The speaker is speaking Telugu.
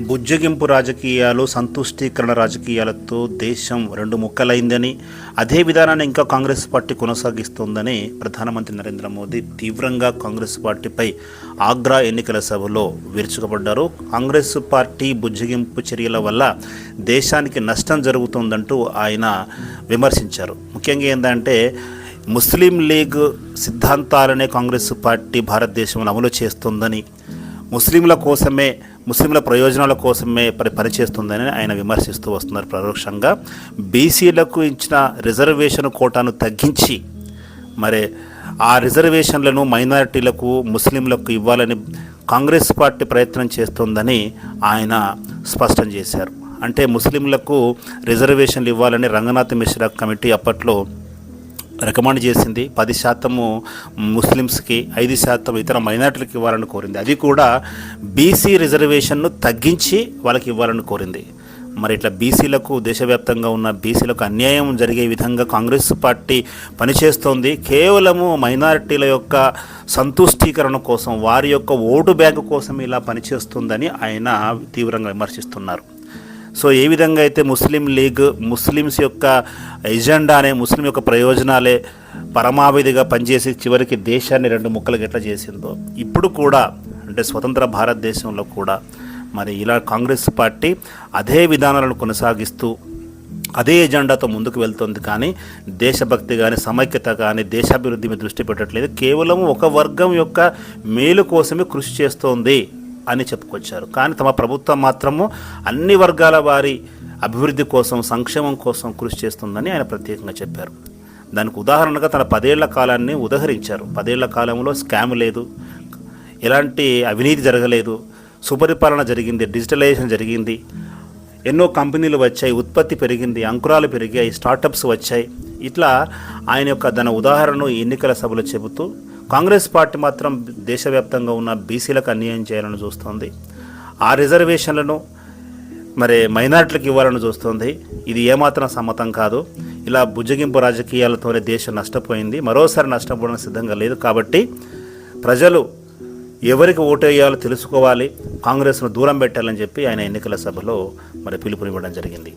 బుజ్జగింపు రాజకీయాలు, సంతుష్టీకరణ రాజకీయాలతో దేశం రెండు ముక్కలైందని, అదే విధానాన్ని ఇంకా కాంగ్రెస్ పార్టీ కొనసాగిస్తోందని ప్రధానమంత్రి నరేంద్ర మోదీ తీవ్రంగా కాంగ్రెస్ పార్టీపై ఆగ్రా ఎన్నికల సభలో విరుచుకుపడ్డారు. కాంగ్రెస్ పార్టీ బుజ్జగింపు చర్యల వల్ల దేశానికి నష్టం జరుగుతుందంటూ ఆయన విమర్శించారు. ముఖ్యంగా ఏంటంటే ముస్లిం లీగ్ సిద్ధాంతాలనే కాంగ్రెస్ పార్టీ భారతదేశంలో అమలు చేస్తుందని, ముస్లింల ప్రయోజనాల కోసమే పనిచేస్తుందని ఆయన విమర్శిస్తూ వస్తున్నారు. పరోక్షంగా బీసీలకు ఇచ్చిన రిజర్వేషన్ కోటాను తగ్గించి మరి ఆ రిజర్వేషన్లను మైనారిటీలకు, ముస్లింలకు ఇవ్వాలని కాంగ్రెస్ పార్టీ ప్రయత్నం చేస్తుందని ఆయన స్పష్టం చేశారు. అంటే ముస్లింలకు రిజర్వేషన్లు ఇవ్వాలని రంగనాథ్ మిశ్రా కమిటీ అప్పట్లో రికమెండ్ చేసింది. 10% ముస్లిమ్స్కి, 5% ఇతర మైనార్టీలకు ఇవ్వాలని కోరింది. అది కూడా బీసీ రిజర్వేషన్ను తగ్గించి వాళ్ళకి ఇవ్వాలని కోరింది. మరి ఇట్లా బీసీలకు, దేశవ్యాప్తంగా ఉన్న బీసీలకు అన్యాయం జరిగే విధంగా కాంగ్రెస్ పార్టీ పనిచేస్తోంది. కేవలము మైనారిటీల యొక్క సంతుష్టీకరణ కోసం, వారి యొక్క ఓటు బ్యాంకు కోసం ఇలా పనిచేస్తుందని ఆయన తీవ్రంగా విమర్శిస్తున్నారు. సో ఏ విధంగా అయితే ముస్లిం లీగ్ ముస్లిమ్స్ యొక్క ఎజెండానే, ముస్లిం యొక్క ప్రయోజనాలే పరమావధిగా పనిచేసి చివరికి దేశాన్ని రెండు ముక్కలుగా ఎట్లా చేసిందో, ఇప్పుడు కూడా అంటే స్వతంత్ర భారతదేశంలో కూడా మరి ఇలా కాంగ్రెస్ పార్టీ అదే విధానాలను కొనసాగిస్తూ అదే ఎజెండాతో ముందుకు వెళ్తుంది. కానీ దేశభక్తి కానీ, సమైక్యత కానీ, దేశాభివృద్ధి మీద దృష్టి పెట్టట్లేదు. కేవలం ఒక వర్గం యొక్క మేలు కోసమే కృషి చేస్తోంది అని చెప్పుకొచ్చారు. కానీ తమ ప్రభుత్వం మాత్రము అన్ని వర్గాల వారి అభివృద్ధి కోసం, సంక్షేమం కోసం కృషి చేస్తుందని ఆయన ప్రత్యేకంగా చెప్పారు. దానికి ఉదాహరణగా తన 10 ఏళ్ల కాలాన్ని ఉదహరించారు. 10 ఏళ్ల కాలంలో స్కామ్ లేదు, ఎలాంటి అవినీతి జరగలేదు, సుపరిపాలన జరిగింది, డిజిటలైజేషన్ జరిగింది, ఎన్నో కంపెనీలు వచ్చాయి, ఉత్పత్తి పెరిగింది, అంకురాలు పెరిగాయి, స్టార్టప్స్ వచ్చాయి. ఇట్లా ఆయన యొక్క దాని ఉదాహరణను ఎన్నికల సభలో చెబుతూ, కాంగ్రెస్ పార్టీ మాత్రం దేశవ్యాప్తంగా ఉన్న బీసీలకు అన్యాయం చేయాలని చూస్తోంది. ఆ రిజర్వేషన్లను మరి మైనార్టీలకు ఇవ్వాలని చూస్తోంది. ఇది ఏమాత్రం సమ్మతం కాదు. ఇలా బుజ్జగింపు రాజకీయాలతోనే దేశం నష్టపోయింది, మరోసారి నష్టపోవడానికి సిద్ధంగా లేదు. కాబట్టి ప్రజలు ఎవరికి ఓటు వేయాలో తెలుసుకోవాలి, కాంగ్రెస్ను దూరం పెట్టాలని చెప్పి ఆయన ఎన్నికల సభలో మరి పిలుపునివ్వడం జరిగింది.